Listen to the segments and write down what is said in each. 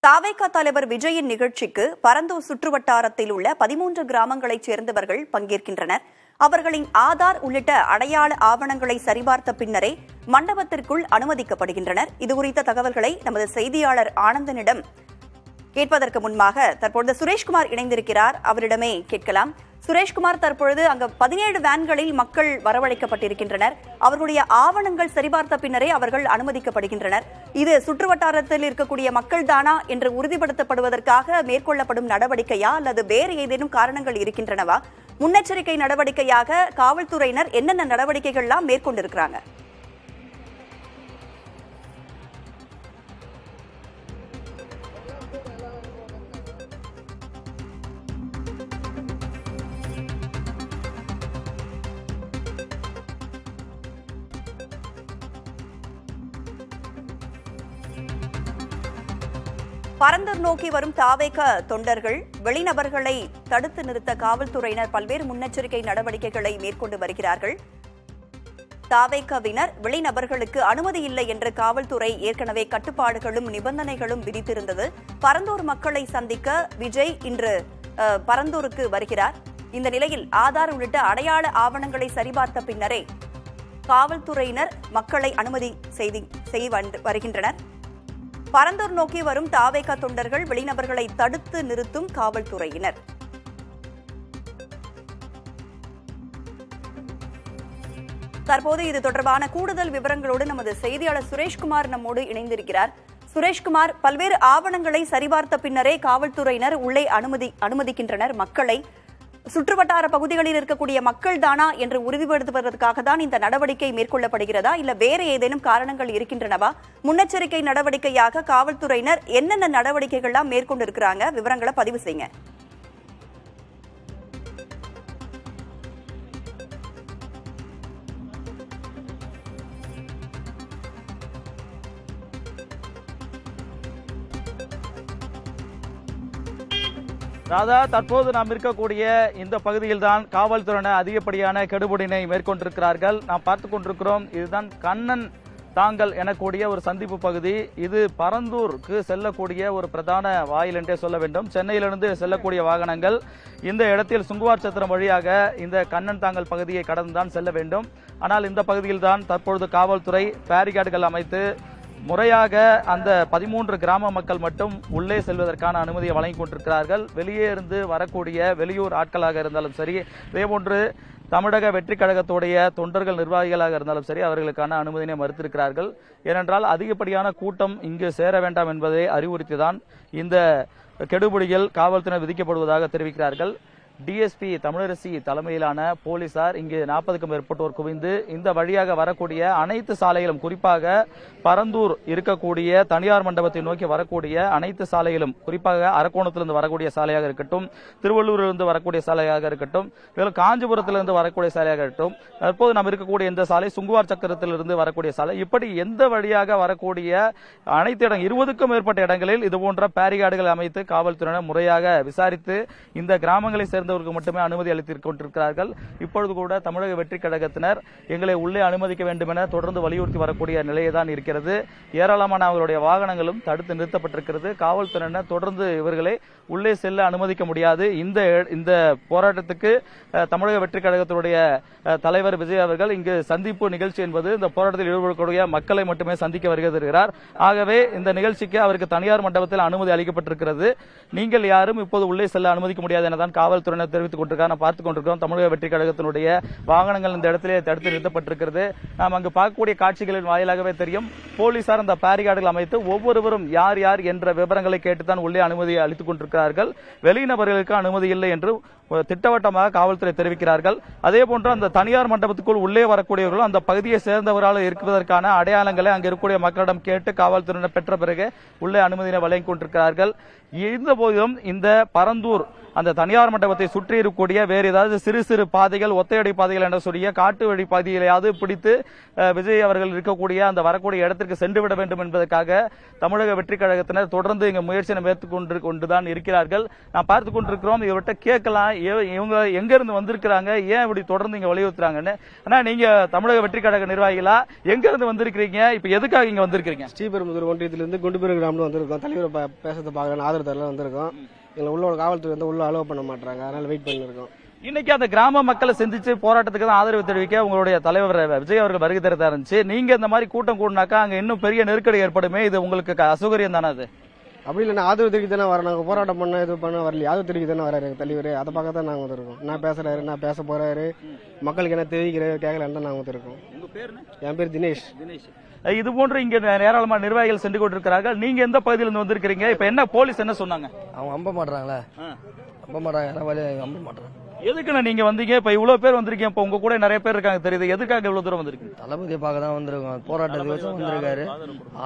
தாவேகா தலைவர் விஜயின் நிகழ்ச்சிக்கு பரந்தூர் சுற்றுவட்டாரத்தில் உள்ள 13 கிராமங்களைச் சேர்ந்தவர்கள் பங்கேற்கின்றனர். அவர்களின் ஆதார் உள்ளிட்ட அடையாள ஆவணங்களை சரிபார்த்த பின்னரே மண்டபத்திற்குள் அனுமதிக்கப்படுகின்றனர். இதுகுறித்த தகவல்களை நமது செய்தியாளர் ஆனந்தனிடம் கேட்பதற்கு முன்பாக தற்பொழுது சுரேஷ்குமார் இணைந்திருக்கிறார். அவரிடமே கேட்கலாம். சுரேஷ்குமார், தற்பொழுது அங்கு 17 வேன்களில் மக்கள் வரவழைக்கப்பட்டிருக்கின்றனர். அவர்களுடைய ஆவணங்கள் சரிபார்த்த பின்னரே அவர்கள் அனுமதிக்கப்படுகின்றனர். இது சுற்றுவட்டாரத்தில் இருக்கக்கூடிய மக்கள் தானா என்று உறுதிப்படுத்தப்படுவதற்காக மேற்கொள்ளப்படும் நடவடிக்கையா அல்லது வேறு ஏதேனும் காரணங்கள் இருக்கின்றனவா? முன்னெச்சரிக்கை நடவடிக்கையாக காவல்துறையினர் என்னென்ன நடவடிக்கைகள்லாம் மேற்கொண்டிருக்கிறாங்க? பரந்தூர் நோக்கி வரும் தாவேகா தொண்டர்கள், வெளிநபர்களை தடுத்து நிறுத்த காவல்துறையினர் பல்வேறு முன்னெச்சரிக்கை நடவடிக்கைகளை மேற்கொண்டு வருகிறார்கள். தாவேகாவினர் வெளிநபர்களுக்கு அனுமதி இல்லை என்று காவல்துறை ஏற்கனவே கட்டுப்பாடுகளும் நிபந்தனைகளும் விதித்திருந்தது. பரந்தூர் மக்களை சந்திக்க விஜய் இன்று பரந்தூருக்கு வருகிறார். இந்த நிலையில் ஆதார் உள்ளிட்ட அடையாள ஆவணங்களை சரிபார்த்த பின்னரே காவல்துறையினர் மக்களை அனுமதி செய்து வருகின்றனர். பரந்தூர் நோக்கி வரும் தாவேகா தொண்டர்கள், வெளிநபர்களை தடுத்து நிறுத்தும் காவல்துறையினர். தற்போது இது தொடர்பான கூடுதல் விவரங்களோடு நமது செய்தியாளர் சுரேஷ்குமார் நம்மோடு இணைந்திருக்கிறார். சுரேஷ்குமார், பல்வேறு ஆவணங்களை சரிபார்த்த பின்னரே காவல்துறையினர் உள்ளே அனுமதிக்கின்றனர் மக்களை. சுற்றுவட்டார பகுதிகளில் இருக்கக்கூடிய மக்கள் தானா என்று உறுதிப்படுத்துவதற்காக தான் இந்த நடவடிக்கை மேற்கொள்ளப்படுகிறதா, இல்ல வேறு ஏதேனும் காரணங்கள் இருக்கின்றனவா? முன்னெச்சரிக்கை நடவடிக்கையாக காவல்துறையினர் என்னென்ன நடவடிக்கைகள்லாம் மேற்கொண்டிருக்கிறாங்க? விவரங்களை பதிவு செய்யுங்க. ராதா, தற்போது நாம் இருக்கக்கூடிய இந்த பகுதியில் தான் காவல்துறையினர் அதிகப்படியான கெடுபிடினை மேற்கொண்டிருக்கிறார்கள். நாம் பார்த்துக் கொண்டிருக்கிறோம். இதுதான் கண்ணன் தாங்கல் எனக்கூடிய ஒரு சந்திப்பு பகுதி. இது பரந்தூருக்கு செல்லக்கூடிய ஒரு பிரதான வாயில் என்றே சொல்ல வேண்டும். சென்னையிலிருந்து செல்லக்கூடிய வாகனங்கள் இந்த இடத்தில் சுங்குவார் சத்திரம் வழியாக இந்த கண்ணன் தாங்கல் பகுதியை கடந்துதான் செல்ல வேண்டும். ஆனால் இந்த பகுதியில் தான் தற்பொழுது காவல்துறை பேரிகார்டுகள் அமைத்து முறையாக அந்த 13 கிராம மக்கள் மட்டும் உள்ளே செல்வதற்கான அனுமதியை வழங்கி கொண்டிருக்கிறார்கள். வெளியே இருந்து வரக்கூடிய வெளியூர் ஆட்களாக இருந்தாலும் சரி, இதேபோன்று தமிழக வெற்றி கழகத்துடைய தொண்டர்கள், நிர்வாகிகளாக இருந்தாலும் சரி, அவர்களுக்கான அனுமதியை மறுத்திருக்கிறார்கள். ஏனென்றால் அதிகப்படியான கூட்டம் இங்கு சேர வேண்டாம் என்பதை அறிவுறுத்திதான் இந்த கெடுபிடிகள் காவல்துறையினர் விதிக்கப்படுவதாக தெரிவிக்கிறார்கள். டிஎஸ்பி தமிழரசி தலைமையிலான போலீசார் இங்கு 40க்கும் மேற்பட்டோர் குவிந்து இந்த வழியாக வரக்கூடிய அனைத்து சாலைகளும், குறிப்பாக பரந்தூர் இருக்கக்கூடிய தனியார் மண்டபத்தை நோக்கி வரக்கூடிய அனைத்து சாலைகளும், குறிப்பாக அரக்கோணத்திலிருந்து வரக்கூடிய சாலையாக இருக்கட்டும், திருவள்ளூரிலிருந்து வரக்கூடிய சாலையாக இருக்கட்டும், மேலும் காஞ்சிபுரத்திலிருந்து வரக்கூடிய சாலையாக இருக்கட்டும், தற்போது நாம் இருக்கக்கூடிய இந்த சாலை சுங்குவார் சக்கரத்திலிருந்து வரக்கூடிய சாலை, இப்படி எந்த வழியாக வரக்கூடிய அனைத்து 20க்கும் மேற்பட்ட இடங்களில் இதுபோன்ற பேரிகார்டுகள் அமைத்து காவல்துறையினர் முறையாக விசாரித்து இந்த கிராமங்களை சேர்ந்தவர்களுக்கு மட்டுமே அனுமதி அளித்துக் கொண்டிருக்கிறார்கள். இப்பொழுது கூட தமிழக வெற்றி கழகத்தினர் எங்களை உள்ளே அனுமதிக்க வேண்டும் என தொடர்ந்து வலியுறுத்தி வரக்கூடிய நிலையை தான் இருக்கிறது. ஏராளமான அவர்களுடைய வாகனங்களும் தடுத்து நிறுத்தப்பட்டிருக்கிறது. காவல்துறையினர் தொடர்ந்து இவர்களை உள்ளே செல்ல அனுமதிக்க முடியாது. இந்த போராட்டத்துக்கு தமிழக வெற்றி கழகத்தினுடைய தலைவர் விஜய் அவர்கள் இங்கு சந்திப்பு நிகழ்ச்சி என்பது இந்த போராட்டத்தில் ஈடுபடக்கூடிய மக்களை மட்டுமே சந்திக்க வருகிறார். ஆகவே இந்த நிகழ்ச்சிக்கு அவருக்கு தனியார் மண்டபத்தில் அனுமதி அளிக்கப்பட்டிருக்கிறது. நீங்கள் யாரும் இப்போது உள்ளே செல்ல அனுமதிக்க முடியாது எனதான் காவல்துறையினர் தெரிவித்துக் கொண்டிருக்கிறார். பார்த்துக் கொண்டிருக்கிறோம். தமிழக வெற்றி கழகத்தினுடைய வாகனங்கள் இந்த இடத்திலே தடுத்து நிறுத்தப்பட்டிருக்கிறது. நாம் அங்கு பார்க்கக்கூடிய காட்சிகளின் வாயிலாகவே தெரியும். போலீசார் அந்த பேரிகார்டுகள் அமைத்து ஒவ்வொருவரும் யார் யார் என்ற விவரங்களை கேட்டுத்தான் உள்ளே அனுமதி அளித்துக் கொண்டிருக்கிறார்கள். வெளிநபர்களுக்கு அனுமதி இல்லை என்று திட்டவட்டமாக காவல்துறை தெரிவிக்கிறார்கள். அதே போன்று அந்த தனியார் மண்டபத்துக்குள் உள்ளே வரக்கூடியவர்களும் அந்த பகுதியை சேர்ந்தவர்களால் இருப்பதற்கான அடையாளங்களை அங்கு இருக்கக்கூடிய மக்களிடம் கேட்டு காவல்துறையினர் பெற்ற பிறகு உள்ளே அனுமதியை வழங்கிக் கொண்டிருக்கிறார்கள். இருந்த போதிலும் இந்த பரந்தூர் அந்த தனியார் மண்டபத்தை கிராமத்தை சுற்றி இருக்கக்கூடிய வேறு ஏதாவது சிறு சிறு பாதைகள், ஒத்தையடி பாதைகள் என்ற சொல்லிய காட்டு வழி பாதைகளையாவது பிடித்து விஜய் அவர்கள் இருக்கக்கூடிய அந்த வரக்கூடிய இடத்திற்கு சென்று விட வேண்டும் என்பதற்காக தமிழக வெற்றி கழகத்தினர் தொடர்ந்து இங்க முயற்சியை மேற்கொண்டு கொண்டுதான் இருக்கிறார்கள். நான் பார்த்து கொண்டிருக்கிறோம். இவர்கிட்ட கேட்கலாம், இவங்க எங்க இருந்து வந்திருக்கிறாங்க, ஏன் இப்படி தொடர்ந்து இங்க வலியுறுத்துறாங்கன்னு. ஆனா நீங்க தமிழக வெற்றி கழக நிர்வாகிகளா, எங்க இருந்து வந்திருக்கிறீங்க, இப்ப எதுக்காக இங்க வந்திருக்கீங்க? ஸ்ரீபெரும்புதூர் ஒன்றியத்திலிருந்து குண்டுபெரு கிராமத்துல வந்திருக்கோம். தலைவரை பேசுறதை பார்க்கலாம், ஆதரவு தரலாம் வந்திருக்கோம். எங்களை உள்ள காவல்துறை வந்து உள்ள அலோவ் பண்ண மாட்டாங்க, அதனால வெயிட் பண்ணிருக்கோம். இன்னைக்கு அந்த கிராம மக்களை சந்திச்சு போராட்டத்துக்கு தான் ஆதரவு தெரிவிக்க உங்களுடைய தலைவர் விஜய் அவர்கள் வருகை தரதா இருந்துச்சு. நீங்க இந்த மாதிரி கூட்டம் கூடினாக்கா அங்க இன்னும் பெரிய நெருக்கடி ஏற்படுமே, இது உங்களுக்கு அசௌகரியம் தானே? அது அப்படி இல்லைன்னா ஆதரவு தெரிவிக்க தானே வரோம். நாங்கள் போராட்டம் பண்ண இது பண்ண வரலையே, ஆதரவு தெரிவிக்க தானே வராரு தலைவர். அதை பார்க்க தான் நாங்கள் வந்திருக்கோம். நான் பேசுறாரு, நான் பேச போறாரு, மக்களுக்கு என்ன தெரிவிக்கிறாரு கேட்கலான்னு தான் நாங்கள் வந்திருக்கோம். என் பேர் தினேஷ். இது போன்று இங்க ஏராளமான நிர்வாகிகள் சென்று கொண்டிருக்கிறார்கள். நீங்க எந்த பகுதியில இருந்து வந்திருக்கீங்க? இப்ப என்ன போலீஸ் என்ன சொன்னாங்க? அவங்க அம்ப மாட்டாங்களே, அம்ப மாட்டாங்க, அம்ப மாட்டாங்க. எதுக்குண்ணா நீங்க வந்தீங்க? இப்ப இவ்வளவு பேர் வந்திருக்கீங்க, இப்ப உங்க கூட நிறைய பேர் இருக்காங்க தெரியுது, எதுக்காக இவ்வளவு தூரம் வந்திருக்கீங்க? தளபதியை பார்க்க தான் வந்திருக்கோம். போராட்டத்துக்கு வந்திருக்காரு,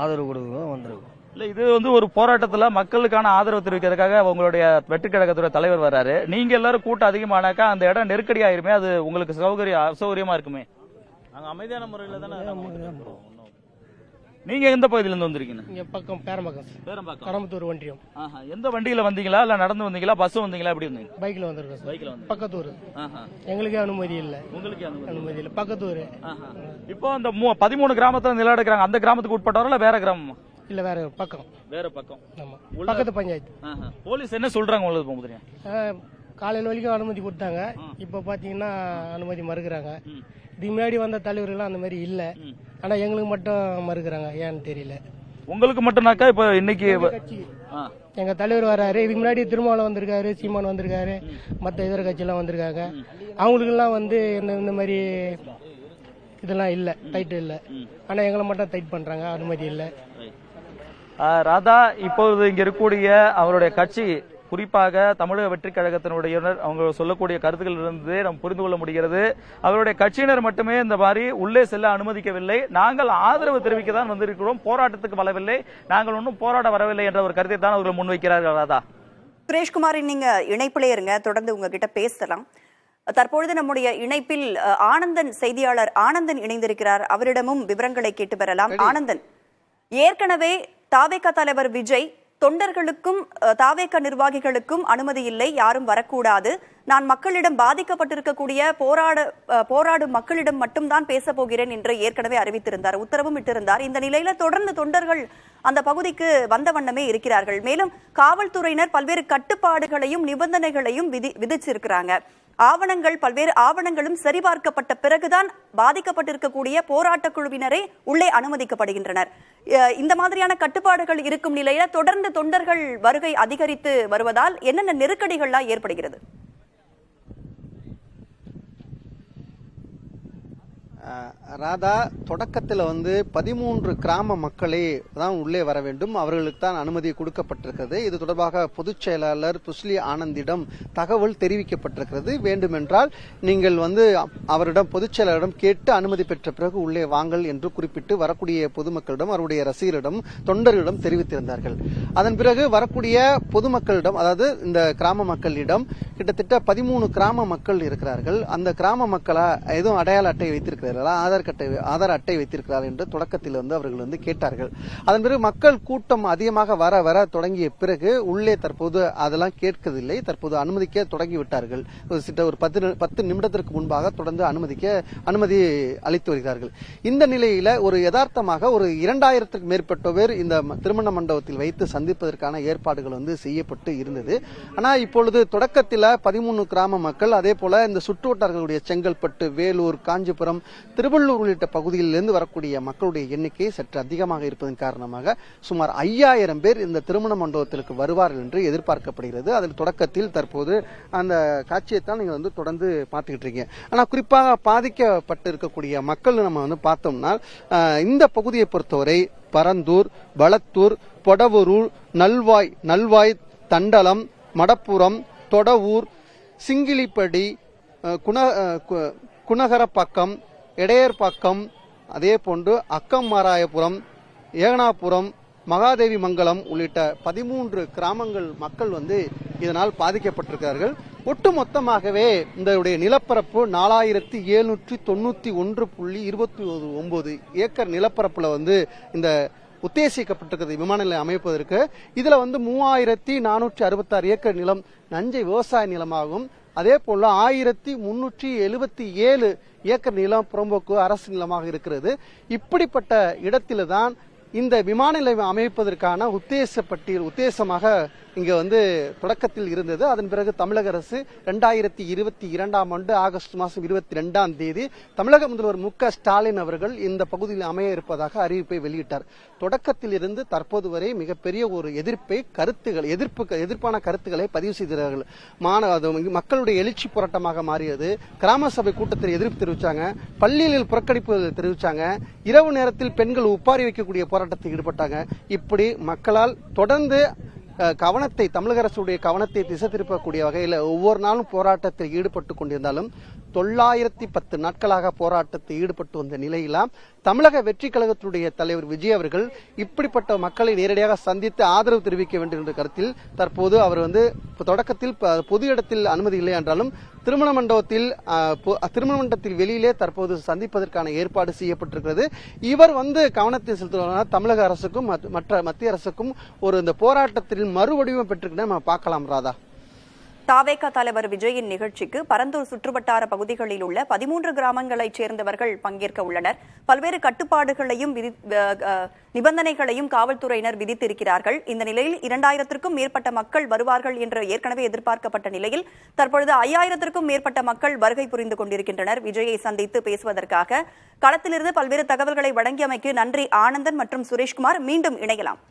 ஆதரவு கொடுக்க வந்திருக்கோம். இல்ல, இது வந்து ஒரு போராட்டத்துல மக்களுக்கான ஆதரவு தெரிவிக்கிறதுக்காக உங்களுடைய வெற்றி கழகத்துடைய தலைவர் வர்றாரு. நீங்க எல்லாரும் கூட்டம் அதிகமானாக்கா அந்த இடம் நெருக்கடி ஆயிருமே, அது உங்களுக்கு அசௌகரியமா இருக்குமே. நாங்க அமைதியான முறையில தானே. நீங்க எந்த பகுதியில இருந்து வந்திருக்கீங்க? இங்க பக்கம் பேரம்பாக்கம் கடம்பத்தூர் ஒன்றியம். எந்த வண்டியில வந்தீங்களா, இல்ல நடந்து வந்தீங்களா, பஸ் வந்தீங்களா, எப்படி வந்தீங்க? பைக்ல வந்திருக்கோம். பைக்ல வந்து பக்கத்தூர். எங்களுக்கே அனுமதி இல்ல. உங்களுக்கு அனுமதி இல்ல, பக்கத்தூர். இப்போ இந்த 13 கிராமத்துல நிலம் எடுக்கிறாங்க, அந்த கிராமத்துக்கு உட்பட்டவரா இல்ல வேற கிராமமா? இல்ல வேற பக்கம். வேற பக்கம். ஆமா, பக்கத்து பஞ்சாயத்து. போலீஸ் என்ன சொல்றாங்க உங்களுக்கு போகுது? காலையில வரைக்கும் அனுமதி கொடுத்தாங்க, இப்ப பாத்தீங்கன்னா அனுமதி மறுக்கிறாங்க. இதுக்கு முன்னாடி வந்த தலைவர்கள் அந்த மாதிரி இல்ல, ஆனா எங்களுக்கு மட்டும் மறுக்கிறாங்க, ஏன்னு தெரியல. உங்களுக்கு மட்டும்னாக்கா இப்ப இன்னைக்கு எங்க தலைவர் வராரு, இதுக்கு முன்னாடி திருமாவளவன் வந்திருக்காரு, சீமான் வந்திருக்காரு, மத்த இதர கட்சி எல்லாம் வந்திருக்காங்க. அவங்களுக்கு எல்லாம் வந்து இந்த மாதிரி இதெல்லாம் இல்ல, டைட் இல்ல. ஆனா எங்களை மட்டும் டைட் பண்றாங்க, அனுமதி இல்ல. ராதா, இப்போது இங்க இருக்கக்கூடிய அவருடைய கட்சி, குறிப்பாக தமிழக வெற்றி கழகத்தினுடைய அவங்க சொல்லக்கூடிய கருத்துக்களிலிருந்து நாம் புரிந்து கொள்ள முடிகிறது. அவருடைய கட்சியினர் மட்டுமே இந்த மாதிரி உள்ளே செல்ல அனுமதிக்கவில்லை, நாங்கள் ஆதரவு தெரிவிக்க தான் வந்திருக்கிறோம், போராட்டத்துக்கு வரவில்லை, நாங்கள் ஒன்றும் போராட வரவில்லை என்ற ஒரு கருத்தை தான் அவர்கள் முன்வைக்கிறார்கள். ராதா, சுரேஷ்குமார், நீங்க இணைப்பிலே இருங்க, தொடர்ந்து உங்ககிட்ட பேசலாம். தற்பொழுது நம்முடைய இணைப்பில் ஆனந்தன், செய்தியாளர் ஆனந்தன் இணைந்திருக்கிறார். அவரிடமும் விவரங்களை கேட்டு பெறலாம். ஆனந்தன், ஏற்கனவே தாவேகா தலைவர் விஜய் தொண்டர்களுக்கும் தாவேக நிர்வாகிகளுக்கும் அனுமதி இல்லை, யாரும் வரக்கூடாது, நான் மக்களிடம் பாதிக்கப்பட்டிருக்கக்கூடிய போராடும் மக்களிடம் மட்டும்தான் பேச போகிறேன் என்று ஏற்கனவே அறிவித்திருந்தார், உத்தரவும் இட்டிருந்தார். இந்த நிலையில தொடர்ந்து தொண்டர்கள் அந்த பகுதிக்கு வந்த வண்ணமே இருக்கிறார்கள். மேலும் காவல்துறையினர் பல்வேறு கட்டுப்பாடுகளையும் நிபந்தனைகளையும் விதிச்சிருக்கிறாங்க. பல்வேறு ஆவணங்களும் சரிபார்க்கப்பட்ட பிறகுதான் பாதிக்கப்பட்டிருக்கக்கூடிய போராட்ட குழுவினரே உள்ளே அனுமதிக்கப்படுகின்றனர். இந்த மாதிரியான கட்டுப்பாடுகள் இருக்கும் நிலையில தொடர்ந்து தொண்டர்கள் வருகை அதிகரித்து வருவதால் என்னென்ன நெருக்கடிகள்லாம் ஏற்படுகிறது? ராதா, தொடக்கத்தில் 13 கிராம மக்களே தான் உள்ளே வர வேண்டும், அவர்களுக்கு தான் அனுமதி கொடுக்கப்பட்டிருக்கிறது. இது தொடர்பாக பொதுச் செயலாளர் புஸ்லி ஆனந்திடம் தகவல் தெரிவிக்கப்பட்டிருக்கிறது. வேண்டுமென்றால் நீங்கள் அவரிடம் பொதுச் செயலாளரிடம் கேட்டு அனுமதி பெற்ற பிறகு உள்ளே வாங்கள் என்று குறிப்பிட்டு வரக்கூடிய பொதுமக்களிடம், அவருடைய ரசிகரிடம், தொண்டர்களிடம் தெரிவித்திருந்தார்கள். அதன் பிறகு வரக்கூடிய பொதுமக்களிடம், அதாவது இந்த கிராம மக்களிடம் கிட்டத்தட்ட 13 கிராம மக்கள் இருக்கிறார்கள். அந்த கிராம மக்களா எதுவும் அடையாள அட்டை வைத்திருக்கிறார்கள், ஆதார் அட்டை வைத்திருக்கிறார் என்று தொடக்கத்தில் அவர்கள் கேட்டார்கள். அதன் பிறகு மக்கள் கூட்டம் அதிகமாக வர வர தொடங்கிய பிறகு உள்ளே தற்போது அதெல்லாம் கேட்கவில்லை, தற்போது அனுமதிக்க தொடங்கிவிட்டார்கள். ஒரு 10 நிமிடத்திற்கு முன்பாக தொடர்ந்து அனுமதி அளித்து வருகிறார்கள். இந்த நிலையில ஒரு யதார்த்தமாக ஒரு 2000க்கும் மேற்பட்ட பேர் இந்த திருமண மண்டபத்தில் வைத்து சந்திப்பதற்கான ஏற்பாடுகள் செய்யப்பட்டு இருந்தது. ஆனா இப்பொழுது தொடக்கத்தில் 13 கிராம மக்கள், அதே போல இந்த சுற்றுவட்டார்களுடைய செங்கல்பட்டு, வேலூர், காஞ்சிபுரம், திருவள்ளூர் உள்ளிட்ட பகுதிகளிலிருந்து வரக்கூடிய மக்களுடைய எண்ணிக்கை சற்று அதிகமாக இருப்பதன் காரணமாக சுமார் 5000 பேர் இந்த திருமண மண்டபத்திற்கு வருவார்கள் என்று எதிர்பார்க்கப்படுகிறது. அதில் தொடக்கத்தில் தற்போது அந்த காட்சியை தான் நீங்க தொடர்ந்து பார்த்துக்கிட்டு இருக்கீங்க. ஆனா குறிப்பாக பாதிக்கப்பட்டு இருக்கக்கூடிய மக்கள் நம்ம பார்த்தோம்னா, இந்த பகுதியை பொறுத்தவரை பரந்தூர், வளத்தூர், பொடவூர், நல்வாய், தண்டலம், மடப்புரம், தொடவூர், சிங்கிலிப்படி, குணகரப்பாக்கம், எடையர்பாக்கம், அதே போன்று அக்கம்மாராயபுரம், ஏகனாபுரம், மகாதேவி மங்கலம் உள்ளிட்ட 13 கிராமங்கள் மக்கள் வந்து இதனால் பாதிக்கப்பட்டிருக்கிறார்கள். ஒட்டுமொத்தமாகவே இந்த நிலப்பரப்பு 4791.29 ஏக்கர் நிலப்பரப்புல வந்து இந்த உத்தேசிக்கப்பட்டிருக்கிறது விமான நிலையம் அமைப்பதற்கு. இதுல வந்து 3466 ஏக்கர் நிலம் நஞ்சை விவசாய நிலமாகும். அதே போல 1377 ஏக்கர் நிலம் புறம்போக்கு அரசு நிலமாக இருக்கிறது. இப்படிப்பட்ட இடத்தில்தான் இந்த விமான நிலையம் அமைப்பதற்கான உத்தேசமாக இங்க வந்து தொடக்கத்தில் இருந்தது. அதன் பிறகு தமிழக அரசு 2022ஆம் ஆண்டு ஆகஸ்ட் மாதம் 22ஆம் தேதி தமிழக முதல்வர் மு.க. ஸ்டாலின் அவர்கள் இந்த பகுதியில் அமைய இருப்பதாக அறிவிப்பை வெளியிட்டார். தொடக்கத்தில் இருந்து தற்போது வரை மிகப்பெரிய ஒரு எதிர்ப்பான கருத்துக்களை பதிவு செய்தார்கள். மக்களுடைய எழுச்சி போராட்டமாக மாறியது. கிராம சபை கூட்டத்தில் எதிர்ப்பு தெரிவிச்சாங்க, பள்ளிகளில் புறக்கணிப்பு தெரிவிச்சாங்க, இரவு நேரத்தில் பெண்கள் ஒப்பாரி வைக்கக்கூடிய போராட்டத்தில் ஈடுபட்டாங்க. இப்படி மக்களால் தொடர்ந்து தமிழக அரசுடைய கவனத்தை திசை திருப்பக்கூடிய வகையில் ஒவ்வொரு நாளும் போராட்டத்தில் ஈடுபட்டு கொண்டிருந்தாலும் 910 நாட்களாக போராட்டத்தில் ஈடுபட்டு வந்த நிலையிலாம் தமிழக வெற்றி கழகத்துடைய தலைவர் விஜய் அவர்கள் இப்படிப்பட்ட மக்களை நேரடியாக சந்தித்து ஆதரவு தெரிவிக்க வேண்டும் என்ற கருத்தில் தற்போது அவர் வந்து தொடக்கத்தில் பொது இடத்தில் அனுமதி இல்லை என்றாலும் திருமண மண்டபத்தில் வெளியிலே தற்போது சந்திப்பதற்கான ஏற்பாடு செய்யப்பட்டிருக்கிறது. இவர் வந்து கவனத்தை செலுத்துவதனால் தமிழக அரசுக்கும் மற்ற மத்திய அரசுக்கும் இந்த போராட்டத்தில் மறுவடிவம் பெற்றிருக்கிறத நம்ம பார்க்கலாம். ராதா, தாவேகா தலைவர் விஜயின் நிகழ்ச்சிக்கு பரந்தூர் சுற்றுவட்டார பகுதிகளில் உள்ள 13 கிராமங்களைச் சேர்ந்தவர்கள் பங்கேற்க உள்ளனர். பல்வேறு கட்டுப்பாடுகளையும் நிபந்தனைகளையும் காவல்துறையினர் விதித்திருக்கிறார்கள். இந்த நிலையில் 2000க்கும் மேற்பட்ட மக்கள் வருவார்கள் என்று ஏற்கனவே எதிர்பார்க்கப்பட்ட நிலையில் தற்பொழுது 5000க்கும் மேற்பட்ட மக்கள் வருகை புரிந்து கொண்டிருக்கின்றனர். விஜயை சந்தித்து பேசுவதற்காக களத்திலிருந்து பல்வேறு தகவல்களை வழங்கியமைக்கு நன்றி. ஆனந்தன் மற்றும் சுரேஷ்குமார், மீண்டும் இணையலாம்.